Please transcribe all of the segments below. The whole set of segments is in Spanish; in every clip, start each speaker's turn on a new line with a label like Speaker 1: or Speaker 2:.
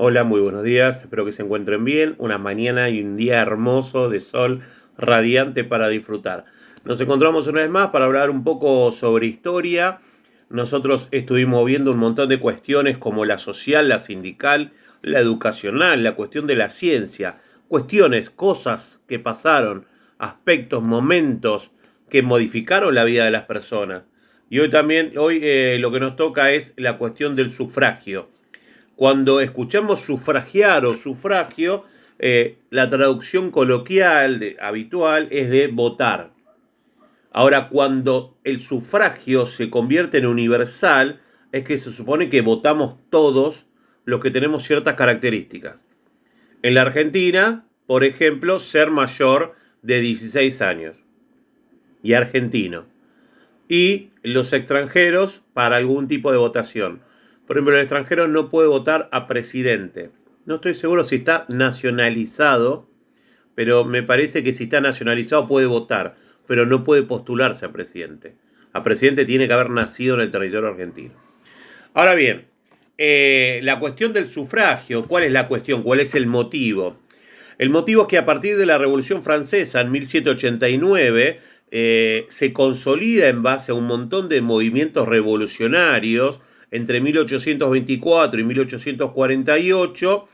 Speaker 1: Hola, muy buenos días, espero que se encuentren bien. Una mañana y un día hermoso de sol radiante para disfrutar. Nos encontramos una vez más para hablar un poco sobre historia. Nosotros estuvimos viendo un montón de cuestiones como la social, la sindical, la educacional, la cuestión de la ciencia, cuestiones, cosas que pasaron, aspectos, momentos que modificaron la vida de las personas. Y hoy lo que nos toca es la cuestión del sufragio. Cuando escuchamos sufragiar o sufragio, la traducción coloquial habitual es de votar. Ahora, cuando el sufragio se convierte en universal, es que se supone que votamos todos los que tenemos ciertas características. En la Argentina, por ejemplo, ser mayor de 16 años y argentino. Y los extranjeros para algún tipo de votación. Por ejemplo, el extranjero no puede votar a presidente. No estoy seguro si está nacionalizado, pero me parece que si está nacionalizado puede votar, pero no puede postularse a presidente. A presidente tiene que haber nacido en el territorio argentino. Ahora bien, la cuestión del sufragio, ¿cuál es la cuestión? ¿Cuál es el motivo? El motivo es que a partir de la Revolución Francesa en 1789 se consolida en base a un montón de movimientos revolucionarios entre 1824 y 1848,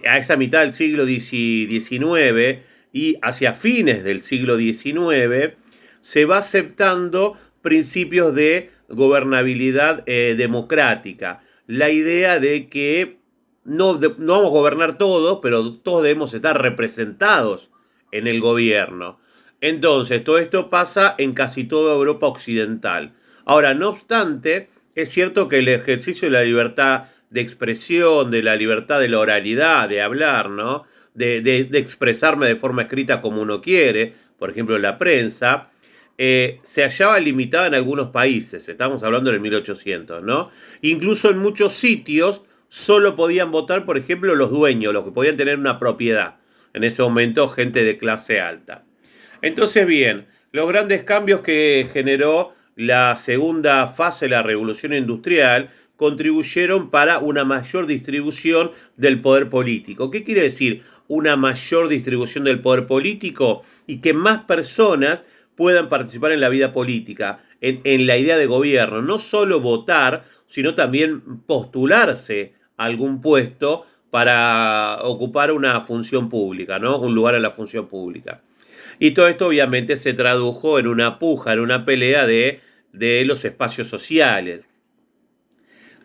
Speaker 1: a esa mitad del siglo XIX y hacia fines del siglo XIX, se va aceptando principios de gobernabilidad democrática. La idea de que no vamos a gobernar todos, pero todos debemos estar representados en el gobierno. Entonces, todo esto pasa en casi toda Europa occidental. Ahora, no obstante, es cierto que el ejercicio de la libertad de expresión, de la libertad de la oralidad, de hablar, ¿no? De expresarme de forma escrita como uno quiere, por ejemplo, la prensa, se hallaba limitada en algunos países, estamos hablando del 1800, ¿no? Incluso en muchos sitios solo podían votar, por ejemplo, los dueños, los que podían tener una propiedad. En ese momento, gente de clase alta. Entonces, bien, los grandes cambios que generó la segunda fase de la revolución industrial contribuyeron para una mayor distribución del poder político. ¿Qué quiere decir una mayor distribución del poder político? Y que más personas puedan participar en la vida política, en la idea de gobierno, no solo votar, sino también postularse a algún puesto para ocupar una función pública, ¿no? Un lugar en la función pública. Y todo esto obviamente se tradujo en una puja, en una pelea de los espacios sociales.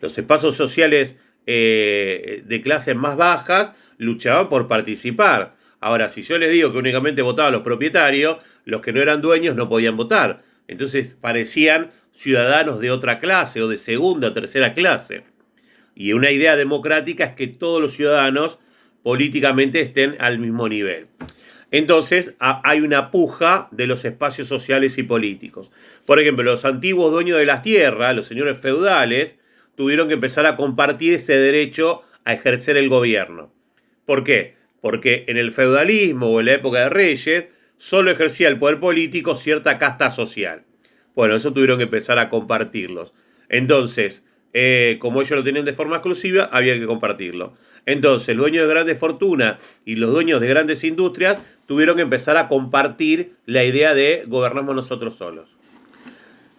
Speaker 1: Los espacios sociales de clases más bajas luchaban por participar. Ahora, si yo les digo que únicamente votaban los propietarios, los que no eran dueños no podían votar. Entonces parecían ciudadanos de otra clase o de segunda o tercera clase. Y una idea democrática es que todos los ciudadanos políticamente estén al mismo nivel. Entonces hay una puja de los espacios sociales y políticos. Por ejemplo, los antiguos dueños de las tierras, los señores feudales, tuvieron que empezar a compartir ese derecho a ejercer el gobierno. ¿Por qué? Porque en el feudalismo o en la época de reyes solo ejercía el poder político cierta casta social. Bueno, eso tuvieron que empezar a compartirlos. Entonces, como ellos lo tenían de forma exclusiva, había que compartirlo. Entonces, los dueños de grandes fortunas y los dueños de grandes industrias tuvieron que empezar a compartir la idea de gobernamos nosotros solos.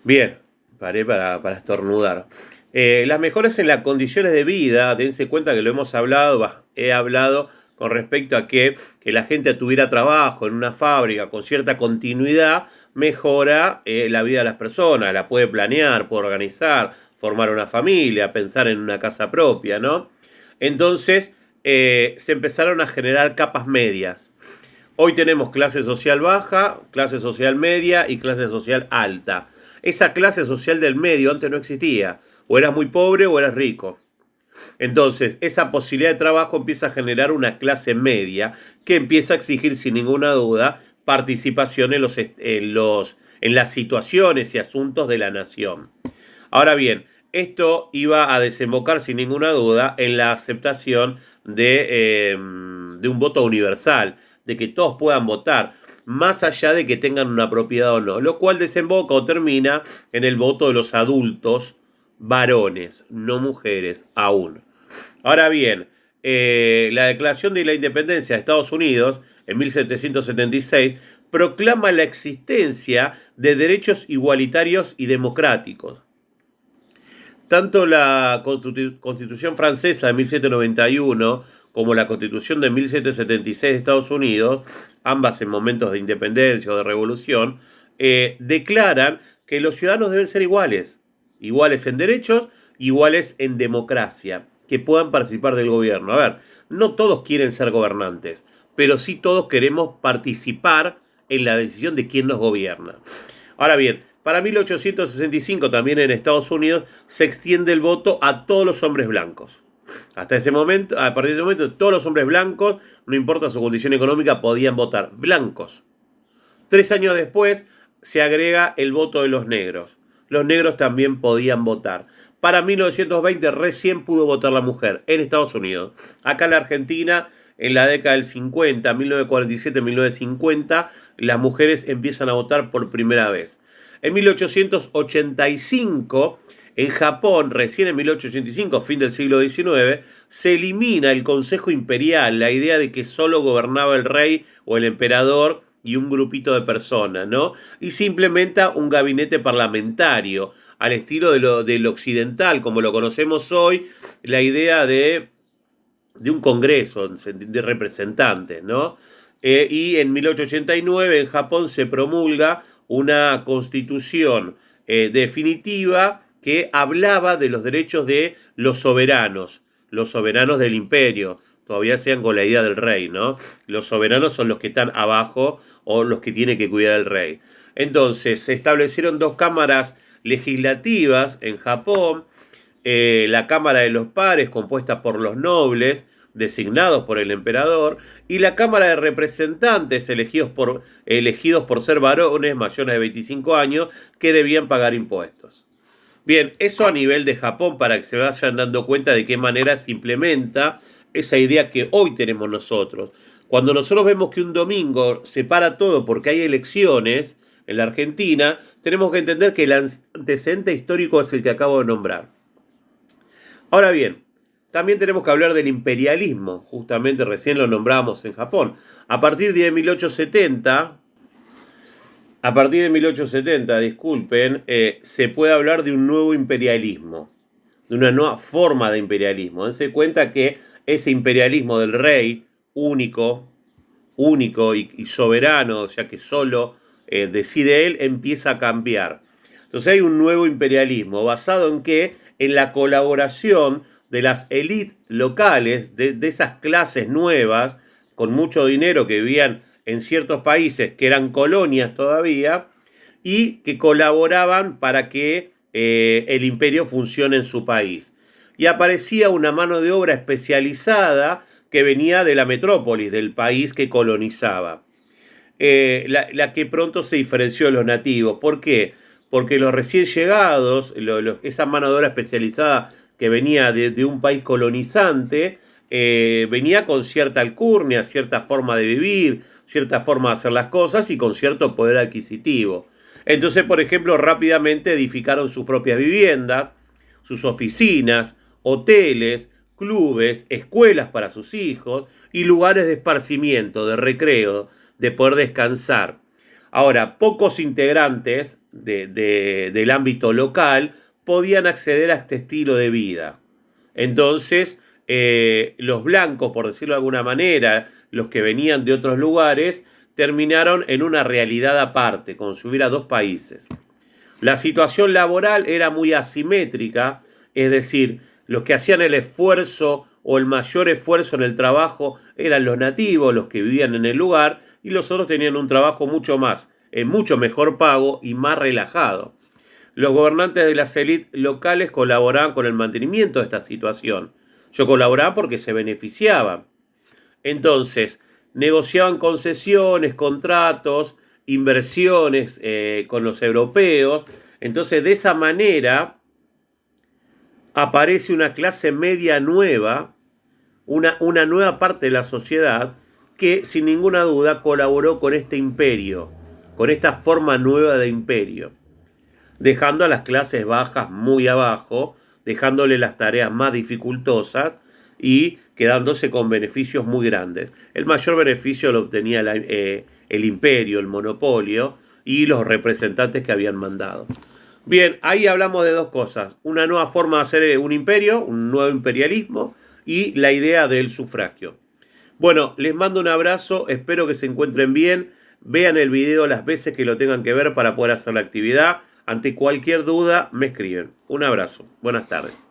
Speaker 1: Bien, paré para estornudar. Las mejoras en las condiciones de vida, dense cuenta que lo hemos hablado, he hablado con respecto a que la gente tuviera trabajo en una fábrica con cierta continuidad, mejora la vida de las personas, la puede planear, puede organizar, formar una familia, pensar en una casa propia, ¿no? Entonces se empezaron a generar capas medias. Hoy tenemos clase social baja, clase social media y clase social alta. Esa clase social del medio antes no existía. O eras muy pobre o eras rico. Entonces, esa posibilidad de trabajo empieza a generar una clase media que empieza a exigir sin ninguna duda participación en las situaciones y asuntos de la nación. Ahora bien, esto iba a desembocar sin ninguna duda en la aceptación de un voto universal, de que todos puedan votar, más allá de que tengan una propiedad o no, lo cual desemboca o termina en el voto de los adultos varones, no mujeres aún. Ahora bien, la Declaración de la Independencia de Estados Unidos en 1776 proclama la existencia de derechos igualitarios y democráticos. Tanto la Constitución francesa de 1791 como la Constitución de 1776 de Estados Unidos, ambas en momentos de independencia o de revolución, declaran que los ciudadanos deben ser iguales, iguales en derechos, iguales en democracia, que puedan participar del gobierno. A ver, no todos quieren ser gobernantes, pero sí todos queremos participar en la decisión de quién nos gobierna. Ahora bien, para 1865 también en Estados Unidos se extiende el voto a todos los hombres blancos. Hasta ese momento, a partir de ese momento, todos los hombres blancos, no importa su condición económica, podían votar. Blancos. 3 años después se agrega el voto de los negros. Los negros también podían votar. Para 1920 recién pudo votar la mujer en Estados Unidos. Acá en la Argentina, en la década del 50, 1947-1950, las mujeres empiezan a votar por primera vez. En 1885, en Japón, recién en 1885, fin del siglo XIX, se elimina el Consejo Imperial, la idea de que solo gobernaba el rey o el emperador y un grupito de personas, ¿no? Y se implementa un gabinete parlamentario, al estilo del occidental, como lo conocemos hoy, la idea de un congreso de representantes, ¿no? Y en 1889 en Japón se promulga una constitución definitiva que hablaba de los derechos de los soberanos del imperio. Todavía sean con la idea del rey, ¿no? Los soberanos son los que están abajo o los que tiene que cuidar el rey. Entonces se establecieron 2 cámaras legislativas en Japón, la Cámara de los Pares, compuesta por los nobles, designados por el emperador, y la Cámara de Representantes, elegidos por ser varones mayores de 25 años, que debían pagar impuestos. Bien, eso a nivel de Japón, para que se vayan dando cuenta de qué manera se implementa esa idea que hoy tenemos nosotros. Cuando nosotros vemos que un domingo se para todo porque hay elecciones en la Argentina, tenemos que entender que el antecedente histórico es el que acabo de nombrar. Ahora bien, también tenemos que hablar del imperialismo, justamente recién lo nombramos en Japón. A partir de 1870, se puede hablar de un nuevo imperialismo, de una nueva forma de imperialismo. Dense cuenta que ese imperialismo del rey único y soberano, ya que solo decide él, empieza a cambiar. Entonces hay un nuevo imperialismo, ¿basado en qué? En la colaboración de las élites locales, de esas clases nuevas, con mucho dinero, que vivían en ciertos países que eran colonias todavía, y que colaboraban para que el imperio funcione en su país. Y aparecía una mano de obra especializada que venía de la metrópolis, del país que colonizaba. La que pronto se diferenció de los nativos. ¿Por qué? Porque los recién llegados, esa mano de obra especializada que venía de un país colonizante, venía con cierta alcurnia, cierta forma de vivir, cierta forma de hacer las cosas y con cierto poder adquisitivo. Entonces, por ejemplo, rápidamente edificaron sus propias viviendas, sus oficinas, hoteles, clubes, escuelas para sus hijos y lugares de esparcimiento, de recreo, de poder descansar. Ahora, pocos integrantes del ámbito local podían acceder a este estilo de vida. Entonces, los blancos, por decirlo de alguna manera, los que venían de otros lugares, terminaron en una realidad aparte, como si hubiera 2 países. La situación laboral era muy asimétrica, es decir, los que hacían el esfuerzo o el mayor esfuerzo en el trabajo eran los nativos, los que vivían en el lugar, y los otros tenían un trabajo mucho mejor pago y más relajado. Los gobernantes de las élites locales colaboraban con el mantenimiento de esta situación. Yo colaboraba porque se beneficiaban. Entonces, negociaban concesiones, contratos, inversiones con los europeos. Entonces, de esa manera aparece una clase media nueva, una nueva parte de la sociedad que sin ninguna duda colaboró con este imperio, con esta forma nueva de imperio. dejando a las clases bajas muy abajo, dejándole las tareas más dificultosas y quedándose con beneficios muy grandes. El mayor beneficio lo obtenía el imperio, el monopolio y los representantes que habían mandado. Bien, ahí hablamos de dos cosas: una nueva forma de hacer un imperio, un nuevo imperialismo, y la idea del sufragio. Bueno, les mando un abrazo, espero que se encuentren bien, vean el video las veces que lo tengan que ver para poder hacer la actividad. Ante cualquier duda me escriben. Un abrazo, buenas tardes.